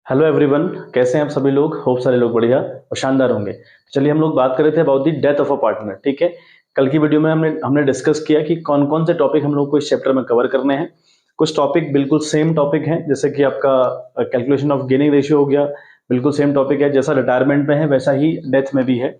Hello everyone, कैसे हैं आप सभी लोग। होप सारे लोग बढ़िया और शानदार होंगे। चलिए, हम लोग बात कर रहे थे about the death of a partner. ठीक है, कल की वीडियो में हमने डिस्कस किया कि कौन कौन से टॉपिक हम लोग को इस चैप्टर में कवर करने हैं। कुछ टॉपिक बिल्कुल सेम टॉपिक हैं, जैसे कि आपका कैलकुलेशन ऑफ गेनिंग रेशियो हो गया, बिल्कुल सेम टॉपिक है। जैसा रिटायरमेंट में है वैसा ही डेथ में भी है।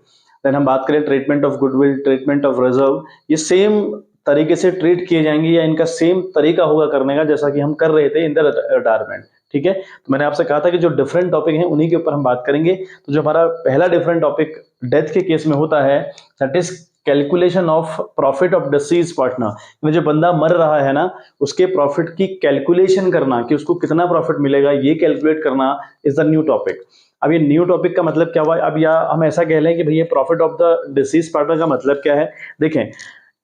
देन हम बात करें treatment of goodwill, treatment of reserve, ये सेम तरीके से ट्रीट किए जाएंगे या इनका सेम तरीका होगा करने का जैसा कि हम कर रहे थे इन द रिटायरमेंट। ठीक है, तो मैंने आपसे कहा था कि जो डिफरेंट टॉपिक हैं उन्हीं के ऊपर हम बात करेंगे। तो जो हमारा पहला डिफरेंट टॉपिक डेथ के केस में होता है, that is calculation of profit of deceased partner. जो बंदा मर रहा है ना, उसके प्रॉफिट की कैलकुलेशन करना कि उसको कितना प्रॉफिट मिलेगा, ये कैलकुलेट करना इज द न्यू टॉपिक। अब ये न्यू टॉपिक का मतलब क्या हुआ, अब या हम ऐसा कह लें कि भैया profit of the disease partner का मतलब क्या है। देखें,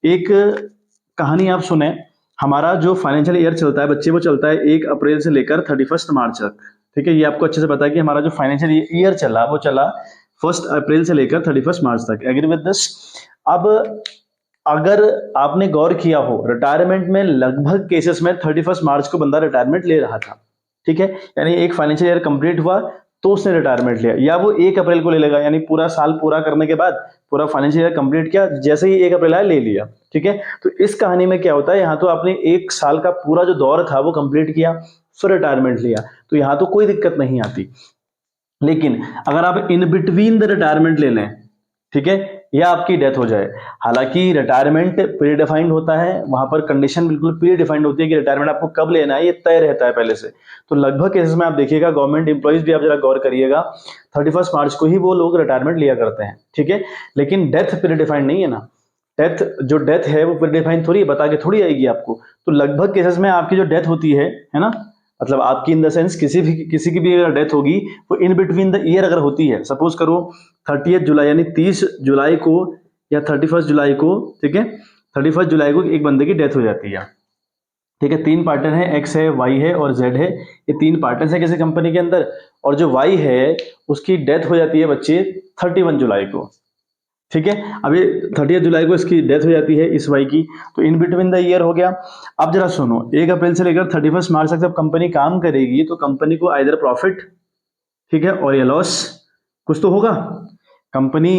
एक कहानी आप सुने। हमारा जो फाइनेंशियल ईयर चलता है बच्चे, वो चलता है 1 अप्रैल से लेकर 31 मार्च तक। ठीक है, ये आपको अच्छे से पता है कि हमारा जो फाइनेंशियल ईयर चला वो चला 1 अप्रैल से लेकर 31 मार्च तक। Agree with this. अब अगर आपने गौर किया हो, रिटायरमेंट में लगभग केसेस में 31 मार्च को बंदा रिटायरमेंट ले रहा था। ठीक है, यानी एक फाइनेंशियल ईयर कंप्लीट हुआ तो उसने रिटायरमेंट लिया, या वो 1 अप्रैल को ले लेगा, यानी पूरा साल पूरा करने के बाद पूरा फाइनेंशियल ईयर कंप्लीट किया, जैसे ही 1 अप्रैल आया ले लिया। ठीक है, तो इस कहानी में क्या होता है, यहाँ तो आपने 1 साल का पूरा जो दौर था वो कंप्लीट किया, फिर रिटायरमेंट लिया, तो यहाँ तो कोई दिक्कत नहीं आती। लेकिन अगर आप इन बिटवीन द रिटायरमेंट ले लें, ठीक है, या आपकी डेथ हो जाए, हालांकि रिटायरमेंट प्री डिफाइंड होता है, वहां पर कंडीशन बिल्कुल प्री डिफाइंड होती है कि रिटायरमेंट आपको कब लेना है, ये तय रहता है पहले से। तो लगभग केसेस में आप देखिएगा, गवर्नमेंट एम्प्लॉइज भी आप जरा गौर करिएगा, 31 मार्च को ही वो लोग रिटायरमेंट लिया करते हैं। ठीक है, लेकिन डेथ प्री डिफाइंड नहीं है ना। डेथ है वो प्री डिफाइंड थोड़ी बता के थोड़ी आएगी आपको। तो लगभग केसेस में आपकी जो डेथ होती है ना, मतलब आपकी इन द सेंस किसी की भी अगर डेथ होगी, वो इन बिटवीन द ईयर अगर होती है, सपोज करो 30 जुलाई यानी 30 जुलाई को या 31 जुलाई को, ठीक है, 31 जुलाई को एक बंदे की डेथ हो जाती है। ठीक है, 3 पार्टनर है, एक्स है, वाई है और जेड है। ये 3 पार्टनर है किसी कंपनी के अंदर, और जो वाई है उसकी डेथ हो जाती है बच्चे 31 जुलाई को। ठीक है, अभी 30 जुलाई को इसकी डेथ हो जाती है इस वाई की, तो इन बिटवीन द ईयर हो गया। अब जरा सुनो, 1 अप्रैल से लेकर 31 मार्च तक जब कंपनी काम करेगी तो कंपनी को आइदर प्रॉफिट, ठीक है, और या लॉस, कुछ तो होगा। कंपनी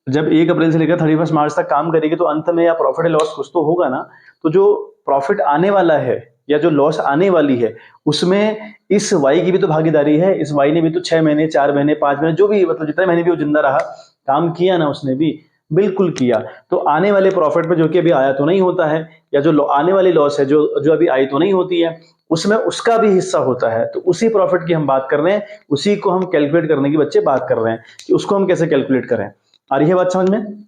जब 1 अप्रैल से लेकर 31 मार्च तक काम करेगी तो अंत में या प्रॉफिट या लॉस कुछ तो होगा ना। तो जो प्रॉफिट आने वाला है या जो लॉस आने वाली है, उसमें इस वाई की भी तो भागीदारी है। इस वाई ने भी तो 6 महीने, 4 महीने, 5 महीने, जो भी मतलब जितने महीने भी वो जिंदा रहा, काम किया ना उसने भी, बिल्कुल किया। तो आने वाले प्रॉफिट पे जो कि अभी आया तो नहीं होता है, या जो आने वाली लॉस है जो जो अभी आई तो नहीं होती है, उसमें उसका भी हिस्सा होता है। तो उसी प्रॉफिट की हम बात कर रहे हैं, उसी को हम कैलकुलेट करने की बच्चे बात कर रहे हैं कि उसको हम कैसे कैलकुलेट करें। आ रही है बात समझ में?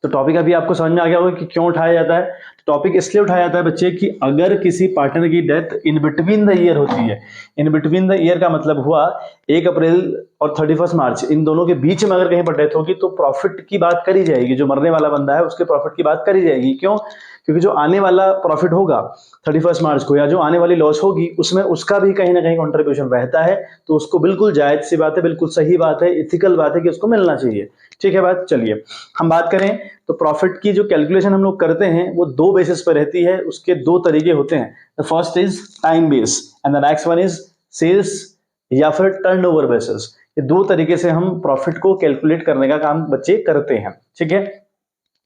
तो टॉपिक अभी आपको समझ में आ गया होगा कि क्यों उठाया जाता है। टॉपिक इसलिए उठाया जाता है बच्चे कि अगर किसी पार्टनर की death in between the year होती है, इन बिटवीन द ईयर का मतलब हुआ 1 अप्रैल और 31 मार्च, इन दोनों के बीच में अगर कहीं पर डेथ होगी तो प्रॉफिट की बात करी जाएगी। जो मरने वाला बंदा है उसके प्रॉफिट की बात करी जाएगी। क्यों? क्योंकि जो आने वाला प्रॉफिट होगा 31 मार्च को, या जो आने वाली लॉस होगी, उसमें उसका भी कहीं ना कहीं कंट्रीब्यूशन रहता है। तो उसको बिल्कुल जायज सी बात है, बिल्कुल सही बात है, इथिकल बात है कि उसको मिलना चाहिए। ठीक है बात। चलिए हम बात करें तो प्रॉफिट की जो कैलकुलेशन हम लोग करते हैं वो 2 बेसिस पर रहती है। उसके 2 तरीके होते हैं। The first is time base and the next one is sales या फिर टर्नओवर बेसिस। ये 2 तरीके से हम प्रॉफिट को कैलकुलेट करने का काम बच्चे करते हैं। ठीक है,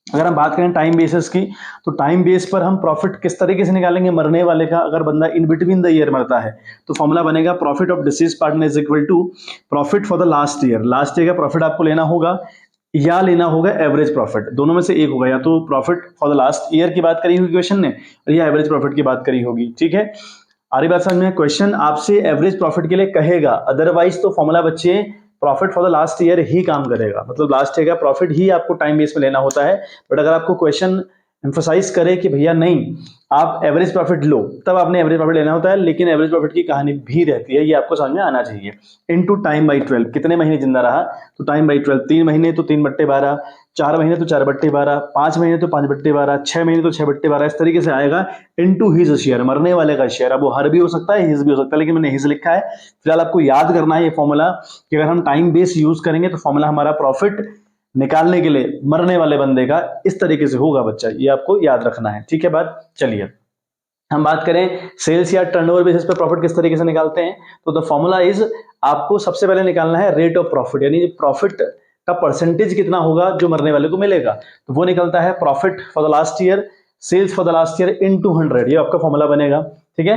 अगर हम बात करें टाइम बेसिस की, तो टाइम बेस पर हम प्रॉफिट किस तरीके से निकालेंगे मरने वाले का। अगर बंदा इन बिटवीन द ईयर मरता है तो फॉर्मूला बनेगा profit of deceased partner is equal to profit for the last year. Last year का प्रॉफिट आपको लेना होगा या लेना होगा एवरेज प्रॉफिट, दोनों में से एक होगा। या तो profit for the last year की बात करी होगी क्वेश्चन ने, या एवरेज प्रॉफिट की बात करी होगी। ठीक है, आ रही बात समझ में? क्वेश्चन आपसे एवरेज प्रॉफिट के लिए कहेगा, अदरवाइज तो फॉर्मूला बच्चे profit for the last year ही काम करेगा। मतलब लास्ट ईयर का प्रॉफिट ही आपको टाइम बेस में लेना होता है। बट अगर आपको क्वेश्चन एम्फोसाइज करे कि भैया नहीं, आप एवरेज प्रॉफिट लो, तब आपने एवरेज प्रॉफिट लेना होता है। लेकिन एवरेज प्रॉफिट की कहानी भी रहती है, ये आपको समझ में आना चाहिए। इनटू टाइम बाई 12, कितने महीने जिंदा रहा, तो टाइम बाई 12, 3 महीने तो 3/12, 4 महीने तो 4/12, 5 महीने तो 5/12, 6 महीने तो 6/12, इस तरीके से आएगा। इनटू हिज शेयर, मरने वाले का शेयर। अब वो हर भी हो सकता है, हिज भी हो सकता है, लेकिन मैंने हिज लिखा है। फिलहाल आपको याद करना है ये फॉर्मूला कि अगर हम टाइम बेस यूज करेंगे तो फॉर्मूला हमारा प्रॉफिट निकालने के लिए मरने वाले बंदे का इस तरीके से होगा बच्चा, ये आपको याद रखना है। ठीक है बात। चलिए हम बात करें सेल्स या टर्नओवर बेसिस पे प्रॉफिट किस तरीके से निकालते हैं, तो द फॉर्मूला इज, आपको सबसे पहले निकालना है रेट ऑफ प्रॉफिट, यानी प्रॉफिट का परसेंटेज कितना होगा जो मरने वाले को मिलेगा, तो वो निकलता है profit for the last year sales for the last year in 200, ये आपका फॉर्मूला बनेगा, ठीक है।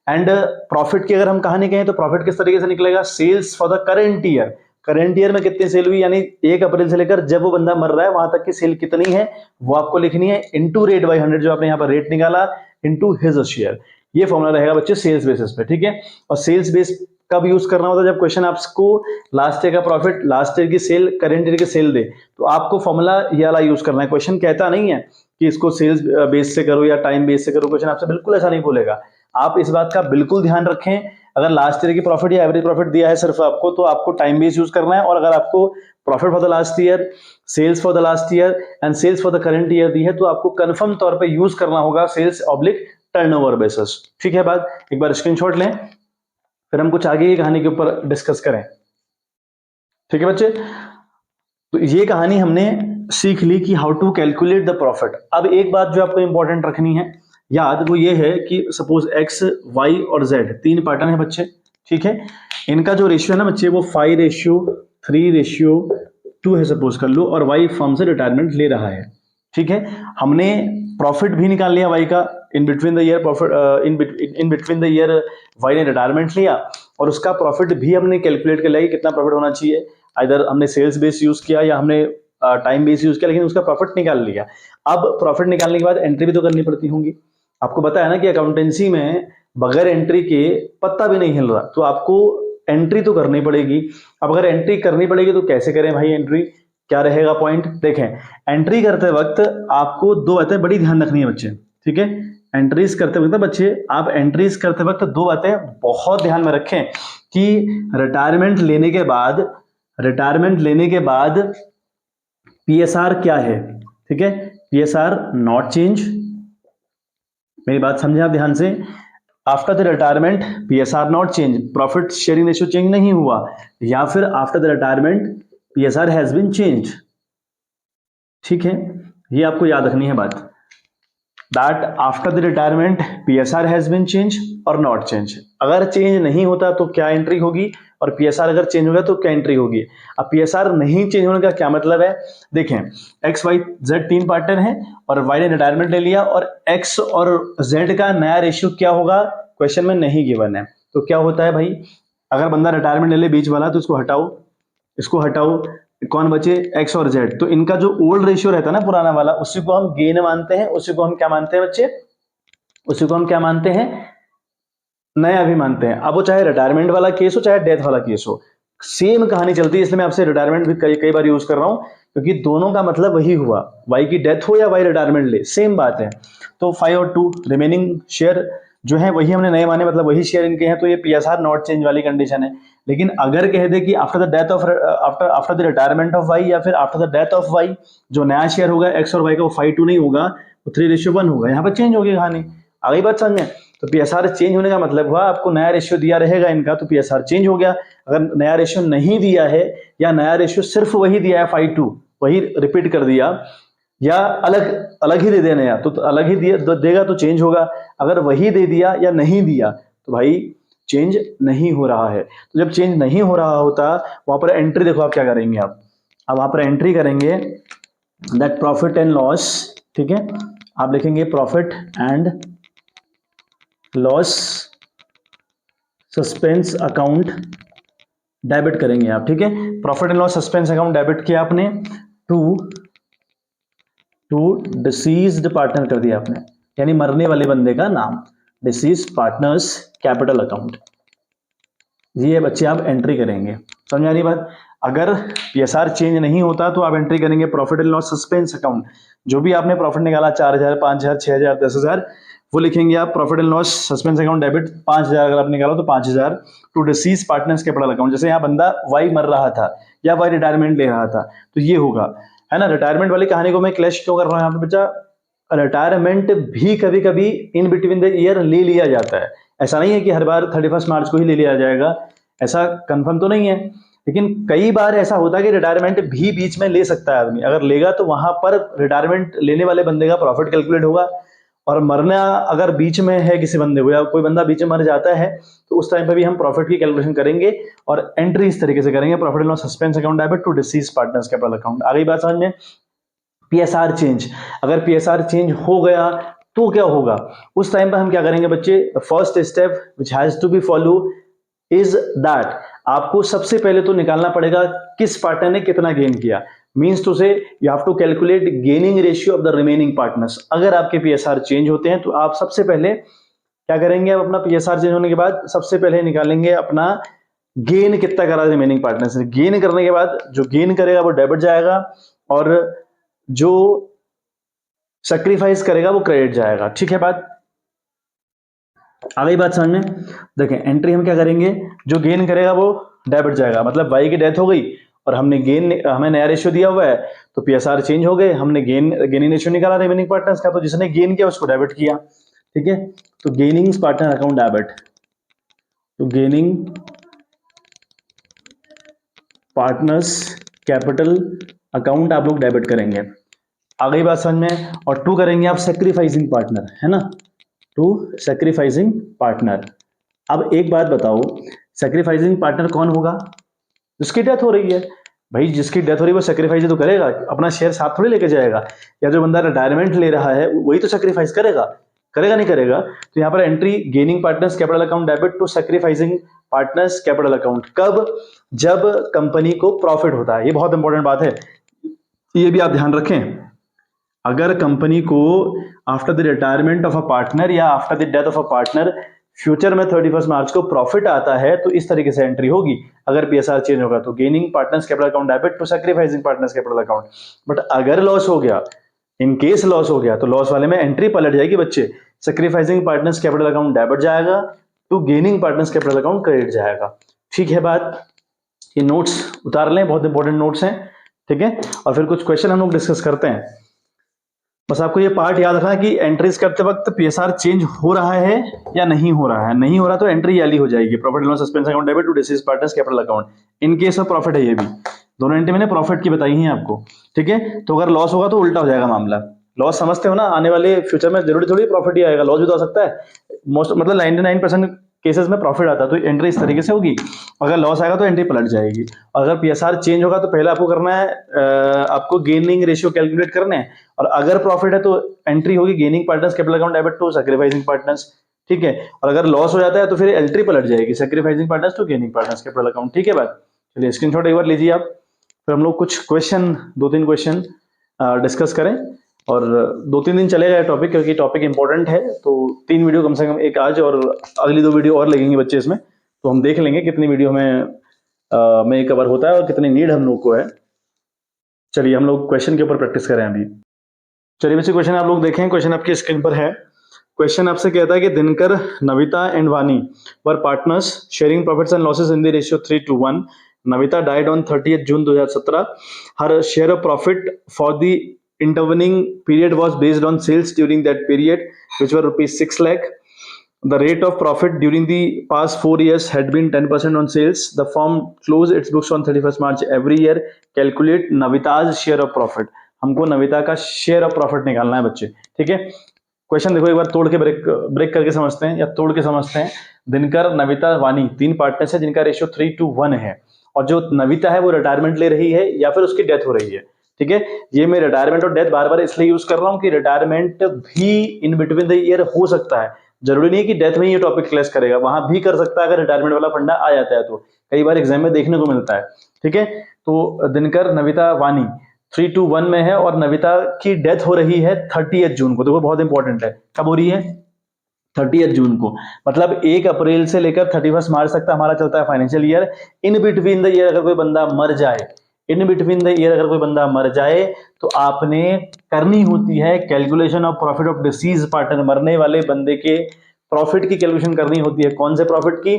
एंड प्रॉफिट की अगर हम कहानी कहें तो प्रॉफिट किस तरीके से निकलेगा, sales for the current year, current year में कितनी सेल हुई, यानी 1 अप्रैल से लेकर जब वो बंदा मर रहा है वहां तक की सेल कितनी है वो आपको लिखनी है, इनटू रेट बाय 100, जो आपने यहाँ पर रेट निकाला, इनटू हिज शेयर, ये फॉर्मूला रहेगा बच्चे सेल्स बेसिस पे, ठीक है। और सेल्स बेस कब यूज करना होता है, जब क्वेश्चन आपको लास्ट ईयर का प्रॉफिट, लास्ट ईयर की सेल, करेंट ईयर की सेल दे, तो आपको फॉर्मूला ये वाला यूज करना है। क्वेश्चन कहता नहीं है कि इसको सेल्स बेस से करो या टाइम बेस से करो, क्वेश्चन आपसे बिल्कुल ऐसा नहीं बोलेगा। आप इस बात का बिल्कुल ध्यान रखें, अगर लास्ट ईयर की प्रॉफिट या एवरेज प्रॉफिट दिया है सिर्फ आपको, तो आपको टाइम बेस यूज करना है, और अगर आपको profit for the last year, sales for the last year and sales for the current year दी है, तो आपको कंफर्म तौर पे यूज करना होगा सेल्स ऑब्लिक टर्नओवर बेसिस, ठीक है। बात एक बार स्क्रीनशॉट लें, फिर हम कुछ आगे की कहानी के ऊपर डिस्कस करें, ठीक है बच्चे। तो ये कहानी हमने सीख ली कि how to calculate the profit. अब एक बात जो आपको इंपॉर्टेंट रखनी है याद, वो ये है कि सपोज एक्स, वाई और जेड 3 पार्टनर है बच्चे, ठीक है। इनका जो रेशियो है ना बच्चे, वो 5:3:2 है सपोज कर लो, और वाई फर्म से रिटायरमेंट ले रहा है, ठीक है। हमने प्रॉफिट भी निकाल लिया वाई का, in between the year profit, in between the year Y ने रिटायरमेंट लिया, और उसका प्रॉफिट भी हमने कैलकुलेट कर लिया कि कितना प्रॉफिट होना चाहिए, इधर हमने सेल्स बेस यूज किया या हमने टाइम बेस यूज किया, लेकिन उसका प्रॉफिट निकाल लिया। अब प्रॉफिट निकालने के बाद एंट्री भी तो करनी पड़ती होंगी, आपको पता है ना कि अकाउंटेंसी में बगैर एंट्री के पत्ता भी नहीं हिल रहा, तो आपको एंट्री तो करनी पड़ेगी। अब अगर एंट्री करनी पड़ेगी तो कैसे करें भाई एंट्री, क्या रहेगा पॉइंट, देखें एंट्री करते वक्त आपको 2 बातें बड़ी ध्यान रखनी है बच्चे, ठीक है। एंट्रीज करते वक्त बच्चे, आप एंट्रीज करते वक्त 2 बातें बहुत ध्यान में रखें कि रिटायरमेंट लेने के बाद पीएसआर क्या है, ठीक है। पीएसआर नॉट चेंज, मेरी बात समझे आप ध्यान से, after the retirement PSR not change, profit sharing ratio change नहीं हुआ, या फिर after the retirement PSR has been change, ठीक है। ये आपको याद रखनी है बात, that after the retirement PSR has been change और नॉट चेंज। अगर चेंज नहीं होता तो क्या एंट्री होगी, और पीएसआर अगर चेंज होगा तो क्या एंट्री होगी। अब पीएसआर नहीं चेंज होने का क्या मतलब है, देखें एक्स वाई जेड 3 पार्टनर हैं और वाई ने रिटायरमेंट ले लिया, और एक्स और जेड का नया रेशियो क्या होगा क्वेश्चन में नहीं गिवन है। तो क्या होता है भाई, अगर बंदा रिटायरमेंट ले ले बीच वाला, तो इसको हटाओ, कौन बचे एक्स और जेड, तो इनका जो ओल्ड रेशियो रहता है ना पुराना वाला, उसी को हम गेन मानते हैं, उसी को हम क्या मानते हैं बच्चे, उसी को हम क्या मानते हैं, नया भी मानते हैं। अब वो चाहे रिटायरमेंट वाला केस हो चाहे डेथ वाला केस हो, सेम कहानी चलती है, इसलिए मैं आपसे रिटायरमेंट भी कई बार यूज कर रहा हूं, क्योंकि दोनों का मतलब वही हुआ, वाई की डेथ हो या वाई रिटायरमेंट ले, सेम बात है। तो 5 और 2 रिमेनिंग शेयर जो है वही हमने नए माने, मतलब वही शेयर इनके हैं, तो ये पीएसआर नॉट चेंज वाली कंडीशन है। लेकिन अगर कह दे कि after the death of after the retirement of Y, या फिर after the death of Y, जो नया शेयर होगा एक्स और वाई का, वो 5:2 नहीं होगा, वो 3:1 होगा, यहाँ पर चेंज होगी कहानी, आ गई बात समझ में। तो पीएसआर चेंज होने का मतलब हुआ आपको नया रेशियो दिया रहेगा इनका, तो पीएसआर चेंज हो गया। अगर नया रेशियो नहीं दिया है, या नया रेशियो सिर्फ वही दिया है 5:2, वही रिपीट कर दिया, या अलग अलग ही दे देना, या तो अलग ही देगा तो चेंज होगा, अगर वही दे दिया या नहीं दिया तो भाई चेंज नहीं हो रहा है। तो जब चेंज नहीं हो रहा होता, वहां पर एंट्री देखो आप क्या करेंगे, आप अब वहां पर एंट्री करेंगे दैट प्रॉफिट एंड लॉस, ठीक है। आप लिखेंगे profit and loss suspense account debit करेंगे आप, ठीक है। Profit and loss suspense account debit किया आपने, टू डिसीज्ड पार्टनर कर दिया आपने, यानी मरने वाले बंदे का नाम, डिसीज्ड पार्टनर्स कैपिटल अकाउंट, ये बच्चे आप एंट्री करेंगे, समझ आ रही बात। अगर पीएसआर चेंज नहीं होता तो आप एंट्री करेंगे profit and loss suspense account, जो भी आपने प्रॉफिट निकाला 4,000 5,000 6,000 10,000, वो लिखेंगे आप profit and loss suspense account debit 5,000, अगर आप निकाला तो 5,000 to deceased partners capital account. जैसे यहाँ बंदा वाई मर रहा था या वाई रिटायरमेंट ले रहा था, तो ये होगा, है ना। रिटायरमेंट वाली कहानी को मैं क्लैश क्यों कर रहा हूँ यहाँ पे बच्चा, रिटायरमेंट भी कभी कभी इन बिटवीन द ईयर ले लिया जाता है, ऐसा नहीं है कि हर बार 31 मार्च को ही ले लिया जाएगा, ऐसा कंफर्म तो नहीं है, लेकिन कई बार ऐसा होता है कि रिटायरमेंट भी बीच में ले सकता है आदमी, अगर लेगा तो वहां पर रिटायरमेंट लेने वाले बंदे का प्रॉफिट कैलकुलेट होगा, और मरना अगर बीच में है किसी बंदे को, या कोई बंदा बीच में मर जाता है, तो उस टाइम पे भी हम प्रॉफिट की कैलकुलेशन करेंगे और एंट्री इस तरीके से करेंगे, profit and loss suspense account debit to deceased partners capital account. आ गई बात समझ में? पीएसआर चेंज, अगर पीएसआर चेंज हो गया तो क्या होगा, उस टाइम पे हम क्या करेंगे बच्चे? First step which has to be follow is that, आपको सबसे पहले तो निकालना पड़ेगा किस पार्टनर ने कितना गेन किया। Means to say you have to calculate gaining ratio of the remaining partners. अगर आपके पीएसआर चेंज होते हैं तो आप सबसे पहले क्या करेंगे? आप अपना पीएसआर चेंज होने के बाद सबसे पहले निकालेंगे अपना गेन कितना करा रिमेनिंग पार्टनर से। गेन करने के बाद जो गेन करेगा वो डेबिट जाएगा, और जो सैक्रिफाइस करेगा वो क्रेडिट जाएगा। ठीक है बात? आ गई बात समझ में? देखें, एंट्री हम क्या करेंगे? जो गेन करेगा वो डेबिट जाएगा, मतलब वाई की डेथ हो गई और हमें नया रेशियो दिया हुआ है, तो पीएसआर चेंज हो गए, हमने गेनिंग रेशियो निकाला रिमेनिंग पार्टनर्स का, तो जिसने गेन किया उसको डेबिट किया। ठीक है, तो गेनिंग पार्टनर अकाउंट डेबिट, तो गेनिंग पार्टनर्स कैपिटल अकाउंट आप लोग डेबिट करेंगे। आ गई बात समझ में? और टू करेंगे आप सैक्रिफाइसिंग पार्टनर, है ना, टू सैक्रिफाइसिंग पार्टनर। अब एक बात बताओ, सैक्रिफाइसिंग पार्टनर कौन होगा? जिसकी डेथ हो रही है। भाई जिसकी डेथ हो रही है वो सैक्रिफाइस तो करेगा, अपना शेयर साथ थोड़ी लेके जाएगा। या जो बंदा रिटायरमेंट ले रहा है वही तो सैक्रिफाइस करेगा, करेगा नहीं करेगा? तो यहाँ पर entry gaining partners capital account debit to sacrificing partners capital account. कब? जब कंपनी को प्रॉफिट होता है। ये बहुत इंपॉर्टेंट बात है, ये भी आप ध्यान रखें। अगर कंपनी को after the retirement of a partner या after the death of a partner future में 31 मार्च को प्रॉफिट आता है, तो इस तरीके से एंट्री होगी। अगर पीएसआर चेंज होगा तो gaining partners capital account debit to sacrificing partners capital account. But अगर लॉस हो गया, इन केस लॉस हो गया, तो लॉस वाले में एंट्री पलट जाएगी बच्चे, sacrificing partners capital account debit जाएगा to gaining partners capital account credit जाएगा। ठीक है बात? ये नोट्स उतार लें, बहुत इंपॉर्टेंट नोट्स हैं। ठीक है, और फिर कुछ क्वेश्चन हम लोग डिस्कस करते हैं। बस आपको ये पार्ट याद रखना कि एंट्रीज करते वक्त पीएसआर चेंज हो रहा है या नहीं हो रहा है। नहीं हो रहा तो एंट्री याली हो जाएगी, profit and loss suspense account debit to deceased partners capital account. In case of profit है, ये भी दोनों एंट्री मैंने प्रॉफिट की बताई है आपको। ठीक है, तो अगर लॉस होगा तो उल्टा हो जाएगा मामला। लॉस समझते हो ना, आने वाले फ्यूचर में जरूरी थोड़ी प्रॉफिट ही आएगा, लॉस भी तो आ सकता है। मोस्ट मतलब 99% केसेस में प्रॉफिट आता है, तो एंट्री इस तरीके से होगी। अगर लॉस आएगा तो एंट्री पलट जाएगी। अगर पीएसआर चेंज होगा तो पहले आपको करना है, आपको गेनिंग रेशियो कैलकुलेट करना है, और अगर प्रॉफिट है तो एंट्री होगी gaining partners capital account debit to sacrificing partners. ठीक है, और अगर लॉस हो जाता है तो फिर एंट्री पलट जाएगी, sacrificing partners to gaining partners capital account. ठीक है बात? चलिए स्क्रीनशॉट एक बार लीजिए आप, फिर हम लोग कुछ क्वेश्चन, 2-3 क्वेश्चन डिस्कस करें। और 2-3 दिन चलेगा ये टॉपिक, क्योंकि टॉपिक इंपॉर्टेंट है। तो 3 वीडियो कम से कम, एक आज और अगली 2 वीडियो और लगेंगे बच्चे इसमें, तो हम देख लेंगे कितनी वीडियो में कवर होता है और कितनी नीड हम लोग को है। चलिए हम लोग क्वेश्चन के ऊपर प्रैक्टिस करें अभी। चलिए बच्चे क्वेश्चन आप लोग देखें, क्वेश्चन आपकी स्क्रीन पर है। क्वेश्चन आपसे कहता है कि दिनकर, नविता एंड वानी वर partners sharing profits and losses in the ratio 3:1। Navita died on 30th June 2017. Her share of profit for the intervening period was based on sales during that period, which were rupees 6 lakh. The rate of profit during the past 4 years had been 10% on sales. The firm closed its books on 31st March every year. Calculate Navita's share of profit. हमको नविता का share of profit निकालना है बच्चे। ठीक है, question देखो एक बार तोड़ के ब्रेक करके समझते हैं, या तोड़ के समझते हैं। दिनकर, नविता, वानी 3 पार्टनर्स है जिनका रेशियो 3:1 है, और जो नविता है वो रिटायरमेंट ले रही है या फिर उसकी डेथ हो रही है। ठीक है, ये मैं रिटायरमेंट और डेथ बार बार इसलिए यूज कर रहा हूं कि रिटायरमेंट भी इन बिटवीन द ईयर हो सकता है। जरूरी नहीं कि डेथ में ये टॉपिक क्लेस करेगा, वहां भी कर सकता है अगर रिटायरमेंट वाला फंडा आ जाता है, तो कई बार एग्जाम में देखने को मिलता है। ठीक है, तो दिनकर, नविता, वानी 3:1 में है, और नविता की डेथ हो रही है 30th जून को। देखो बहुत इंपॉर्टेंट है, कब हो रही है? 30th जून को। मतलब 1 अप्रैल से लेकर 31 मार्च तक हमारा चलता है financial year. In between the year अगर कोई बंदा मर जाए, इन बिटवीन द ईयर अगर कोई बंदा मर जाए, तो आपने करनी होती है calculation of profit of deceased partner. मरने वाले बंदे के प्रॉफिट की कैलकुलेशन करनी होती है। कौन से प्रॉफिट की?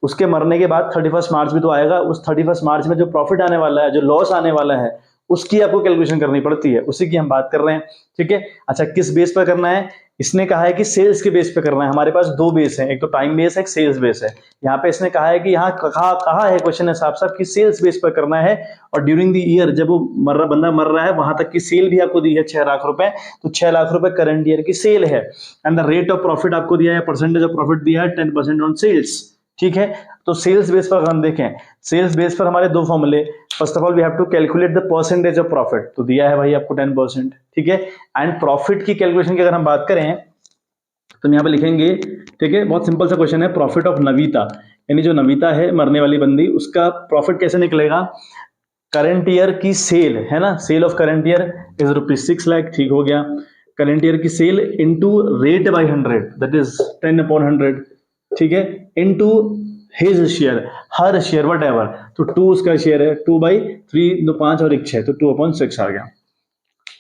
उसके मरने के बाद 31 मार्च भी तो आएगा, उस 31 मार्च में जो प्रॉफिट आने वाला है, जो लॉस आने वाला है, उसकी आपको कैलकुलेशन करनी पड़ती है, उसी की हम बात कर रहे हैं। ठीक है, अच्छा किस बेस पर करना है, इसने कहा है कि सेल्स के बेस पे करना है। हमारे पास दो बेस है, एक तो टाइम बेस है, एक सेल्स बेस है। यहाँ पे इसने कहा है कि यहाँ कहा है क्वेश्चन है साफ साफ कि सेल्स बेस पर करना है, और ड्यूरिंग द ईयर जब वो बंदा मर रहा है वहां तक की सेल भी आपको दी है 6 लाख रुपए, तो 6 लाख रुपए करंट ईयर की सेल है। And the rate of profit आपको दिया है, परसेंटेज ऑफ प्रॉफिट दिया है 10% ऑन सेल्स। ठीक है, तो सेल्स बेस पर हम देखें, सेल्स बेस पर हमारे दो फॉर्मूले, first of all we have to calculate the percentage of profit, तो दिया है भाई आपको 10%। ठीक है, एंड प्रॉफिट की कैलकुलेशन की अगर हम बात करें तो हम यहाँ पे लिखेंगे, ठीक है, बहुत सिंपल सा क्वेश्चन है, प्रॉफिट ऑफ नविता, यानी जो नविता है मरने वाली बंदी, उसका प्रॉफिट कैसे निकलेगा, करंट ईयर की सेल है ना, sale of current year is ₹6 lakh, ठीक हो गया, करंट ईयर की sale into rate by 100, that is 10/100, ठीक है, इनटू हिज शेयर, हर शेयर वट एवर, तो 2 उसका शेयर है, 2/3, 2 5 और 1 6, तो 2/6 आ गया।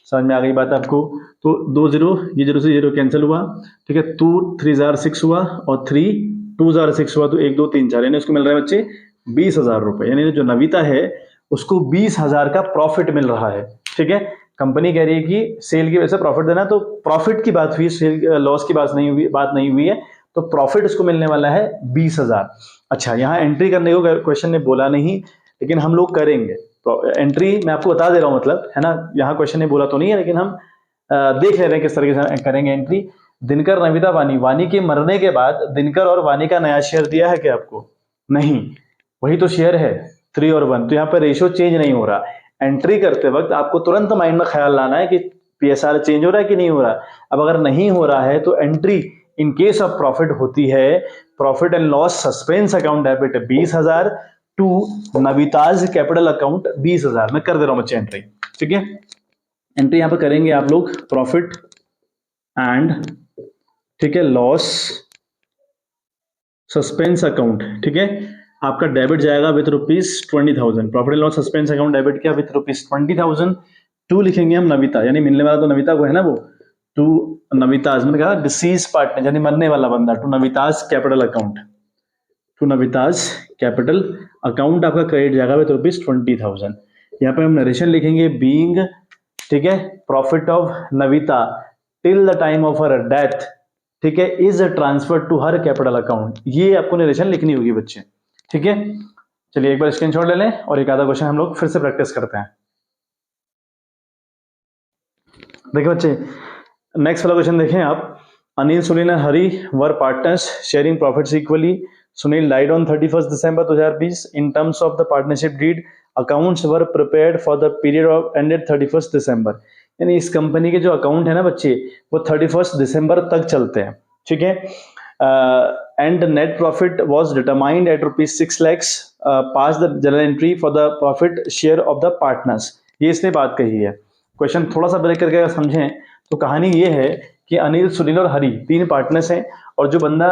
समझ में आ गई बात आपको, तो 2 0, ये 0 से 0 कैंसिल हुआ, ठीक है, 2 3 6 हुआ, और 3 2 6 हुआ, तो 1 2 3 4, यानी उसको मिल रहा है बच्चे 20,000 रुपए, यानी जो नविता है उसको 20,000 का प्रॉफिट मिल रहा है। ठीक है, कंपनी कह रही है कि सेल की वजह से प्रॉफिट देना, तो प्रॉफिट की बात हुई, सेल लॉस की बात नहीं हुई है, तो प्रॉफिट उसको मिलने वाला है 20,000। अच्छा, यहाँ एंट्री करने को क्वेश्चन ने बोला नहीं, लेकिन हम लोग करेंगे तो एंट्री मैं आपको बता दे रहा हूं, मतलब है ना, यहाँ क्वेश्चन ने बोला तो नहीं है, लेकिन हम देख ले रहे हैं किस तरीके से करेंगे एंट्री। दिनकर नविता वानी, वानी के मरने के बाद दिनकर और वानी का नया शेयर दिया है क्या आपको, नहीं, वही तो शेयर है 3 और 1, तो यहाँ पे रेशियो चेंज नहीं हो रहा। एंट्री करते वक्त आपको तुरंत माइंड में ख्याल लाना है कि पीएसआर चेंज हो रहा है कि नहीं हो रहा। अब अगर नहीं हो रहा है तो entry in case of profit होती है, profit and loss suspense account debit 20,000 to Navita's capital account 20,000, मैं कर दे रहा हूं बच्चे एंट्री। ठीक है, एंट्री यहां पर करेंगे आप लोग, प्रॉफिट एंड, ठीक है, लॉस सस्पेंस अकाउंट, ठीक है, आपका डेबिट जाएगा with ₹20,000, profit and loss suspense account debit किया विथ ₹20,000। टू लिखेंगे हम नविता, यानी मिलने वाला तो नविता को है ना, वो टू नविताज, मैंने कहा डिसीज पार्टनर यानी मरने वाला बंदा, to Navita's capital account, to Navita's capital account आपका क्रेडिट जाएगा विथ ₹20,000। यहाँ पे हम नरेशन लिखेंगे, बीइंग, ठीक है, profit of Navita till the time of her death, ठीक है, is transfer to her capital account, ये आपको नरेशन लिखनी होगी बच्चे। ठीक है, चलिए एक बार स्क्रीनशॉट ले लें और एक आधा क्वेश्चन हम लोग फिर से प्रैक्टिस करते हैं। देखिए बच्चे, नेक्स्ट वाला क्वेश्चन देखें आप, Anil, Sunil and Hari were partners sharing profits equally, Sunil died on 31 December 2020, in terms of the partnership deed accounts were prepared for the period of ended 31 December, यानी इस कंपनी के जो अकाउंट है ना बच्चे, वो 31 दिसंबर तक चलते हैं। ठीक है, and net profit was determined at ₹6 lakhs, pass the general entry for the profit share of the partners, ये इसने बात कही है। क्वेश्चन थोड़ा सा ब्रेक करके अगर समझें तो कहानी ये है कि अनिल, सुनील और हरी 3 पार्टनर्स हैं, और जो बंदा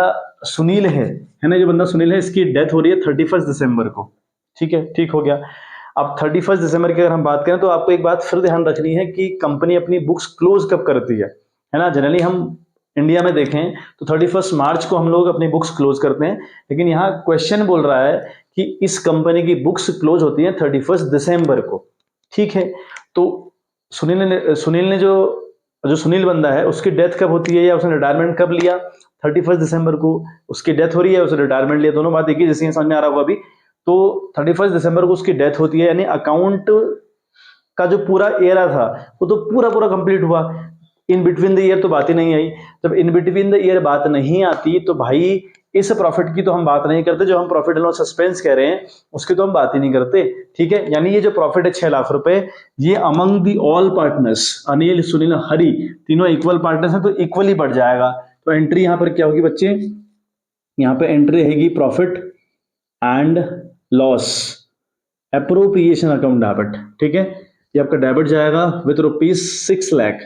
सुनील है ना, जो बंदा सुनील है, इसकी डेथ हो रही है 31 दिसंबर को। ठीक है, ठीक हो गया। अब 31 दिसंबर की अगर हम बात करें तो आपको एक बात फिर ध्यान रखनी है कि कंपनी अपनी बुक्स क्लोज कब करती है ना, जनरली हम इंडिया में देखें तो 31 मार्च को हम लोग अपनी बुक्स क्लोज करते हैं, लेकिन यहाँ क्वेश्चन बोल रहा है कि इस कंपनी की बुक्स क्लोज होती है 31 दिसंबर को। ठीक है, तो सुनील ने जो सुनील बंदा है उसकी डेथ कब होती है, या उसने रिटायरमेंट कब लिया, 31 दिसंबर को उसकी डेथ हो रही है, उसने रिटायरमेंट लिया, दोनों बात एक ही जैसे समझ में आ रहा होगा अभी। तो 31 दिसंबर को उसकी डेथ होती है, यानी अकाउंट का जो पूरा एरा था वो तो पूरा पूरा कंप्लीट हुआ, इन बिटवीन द ईयर तो बात ही नहीं आई। जब इन बिटवीन द ईयर बात नहीं आती तो भाई इस प्रॉफिट की तो हम बात नहीं करते, जो हम प्रॉफिट एंड लॉस सस्पेंस कह रहे हैं उसकी तो हम बात ही नहीं करते। ठीक है, यानी ये जो प्रॉफिट है 6 लाख रुपए, ये among the all partners, Anil, Sunil, Hari, तीनों इक्वल पार्टनर्स हैं, तो इक्वली बढ़ जाएगा। तो एंट्री यहां पर क्या होगी बच्चे, यहां पर एंट्री रहेगी profit and loss appropriation account debit. ठीक है, ये आपका डेबिट जाएगा विथ ₹6 लाख,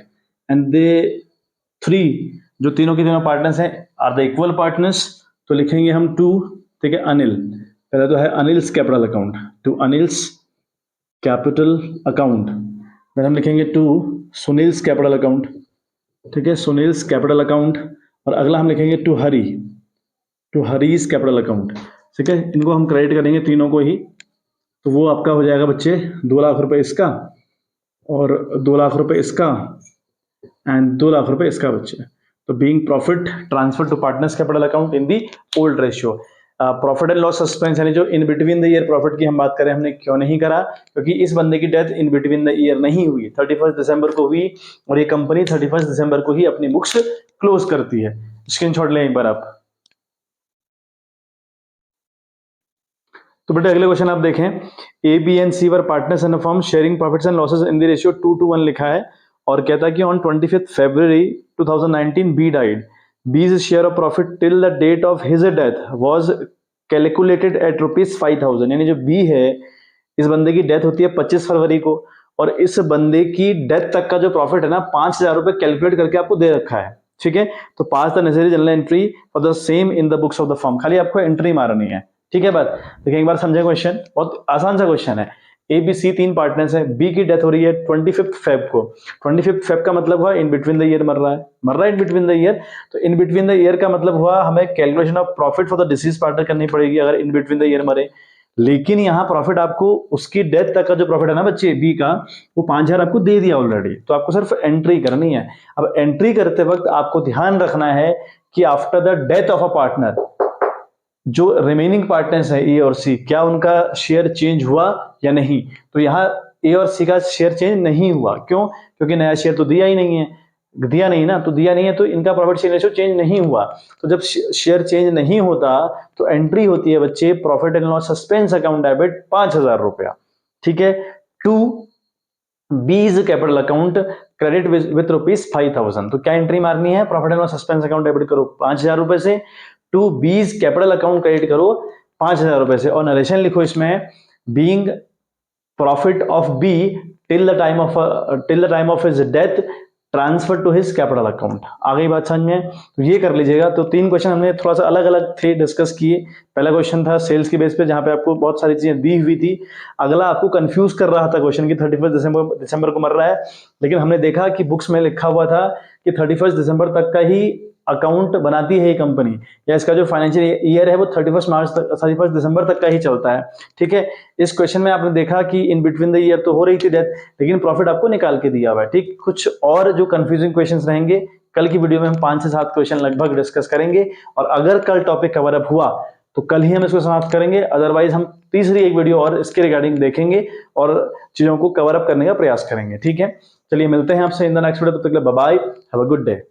एंड दे 3, जो तीनों के तीनों पार्टनर्स हैं, आर द इक्वल पार्टनर्स, तो लिखेंगे हम 2, ठीक है, अनिल, पहले तो है Anil's capital account, to Anil's capital account, फिर हम लिखेंगे 2 सुनील्स कैपिटल अकाउंट, ठीक है, सुनील्स कैपिटल अकाउंट, और अगला हम लिखेंगे टू हरीज कैपिटल अकाउंट। ठीक है, इनको हम क्रेडिट करेंगे तीनों को ही, तो वो आपका हो जाएगा बच्चे 2 लाख रुपए इसका, और 2 लाख रुपए इसका एंड 2 लाख रुपए इसका बचे। तो being profit transfer to partners capital account in the old ratio. Profit and loss suspense यानी जो in between the year profit की हम बात करें, हमने क्यों नहीं करा? क्योंकि इस बंदे की death in between the year नहीं हुई, 31 दिसंबर को हुई और ये कंपनी 31 दिसंबर को ही अपनी बुक्स क्लोज करती है। स्क्रीनशॉट लें एक बार आप। तो बेटा अगले क्वेश्चन आप देखें, A B and C were partners in a firm sharing profits and losses in the ratio 2:1 लिखा है और कहता है कि on 25 February 2019 B died. B's share of profit till the date of his death was calculated at ₹5,000। यानी जो B है, इस बंदे की डेथ होती है 25 फरवरी को और इस बंदे की डेथ तक का जो प्रॉफिट है ना, 5,000 रुपए कैलकुलेट करके आपको दे रखा है। ठीक है, तो pass the necessary journal entry for the same in the books of the firm. खाली आपको एंट्री मारनी है। ठीक है बात, देखिए एक बार समझे क्वेश्चन, बहुत आसान सा क्वेश्चन है। ए बी सी 3 पार्टनर्स है, बी की डेथ हो रही है 25 फेब को। 25 फेब का मतलब हुआ इन बिटवीन द ईयर मर रहा है इन बिटवीन द ईयर। तो इन बिटवीन द ईयर का मतलब हुआ हमें calculation of profit for the disease partner करनी पड़ेगी अगर इन बिटवीन द ईयर मरे। लेकिन यहाँ प्रॉफिट आपको उसकी डेथ तक का जो प्रॉफिट है ना बच्चे बी का, वो 5,000 आपको दे दिया ऑलरेडी। तो आपको सिर्फ एंट्री करनी है। अब एंट्री करते वक्त आपको ध्यान रखना है कि after the death of a partner जो रिमेनिंग पार्टनर्स है ए और सी, क्या उनका शेयर चेंज हुआ या नहीं? तो यहाँ ए और सी का शेयर चेंज नहीं हुआ। क्यों? क्योंकि नया शेयर तो दिया ही नहीं है, दिया नहीं ना, तो दिया नहीं है तो इनका प्रॉफिट शेयर रेशियो चेंज नहीं हुआ। तो जब शेयर चेंज नहीं होता तो एंट्री होती है बच्चे profit and loss suspense account debit 5,000 रुपया। ठीक है, टू बीज कैपिटल अकाउंट क्रेडिट विथ ₹5,000। तो क्या एंट्री मारनी है? Profit and loss suspense account debit करो 5,000 रुपए से, टू बीज कैपिटल अकाउंट क्रेडिट करो 5,000 रुपए से और नरेशन लिखो इसमें being profit of B till the time of his death transfer to his capital account. आ गई बात समझ में? तो ये कर लीजिएगा। तो 3 क्वेश्चन हमने थोड़ा सा अलग अलग थे डिस्कस किए। पहला क्वेश्चन था सेल्स की बेस पे जहां पे आपको बहुत सारी चीजें दी हुई थी। अगला आपको कंफ्यूज कर रहा था क्वेश्चन की 31 दिसंबर को मर रहा है, लेकिन हमने देखा कि बुक्स में लिखा हुआ था कि 31 दिसंबर तक का ही अकाउंट बनाती है ये कंपनी, या इसका जो फाइनेंशियल ईयर है वो 31 दिसंबर तक का ही चलता है। ठीक है, इस क्वेश्चन में आपने देखा कि इन बिटवीन द ईयर तो हो रही थी डेथ, लेकिन प्रॉफिट आपको निकाल के दिया हुआ है। ठीक, कुछ और जो कंफ्यूजिंग क्वेश्चंस रहेंगे कल की वीडियो में हम 5 से 7 क्वेश्चन लगभग डिस्कस करेंगे और अगर कल टॉपिक कवर अप हुआ तो कल ही हम इसको समाप्त करेंगे, अदरवाइज हम तीसरी एक वीडियो और इसके रिगार्डिंग देखेंगे और चीजों को कवर अप करने का प्रयास करेंगे। ठीक है, चलिए मिलते हैं आपसे इन द नेक्स्ट वीडियो, तब तक के लिए bye bye, have a good day.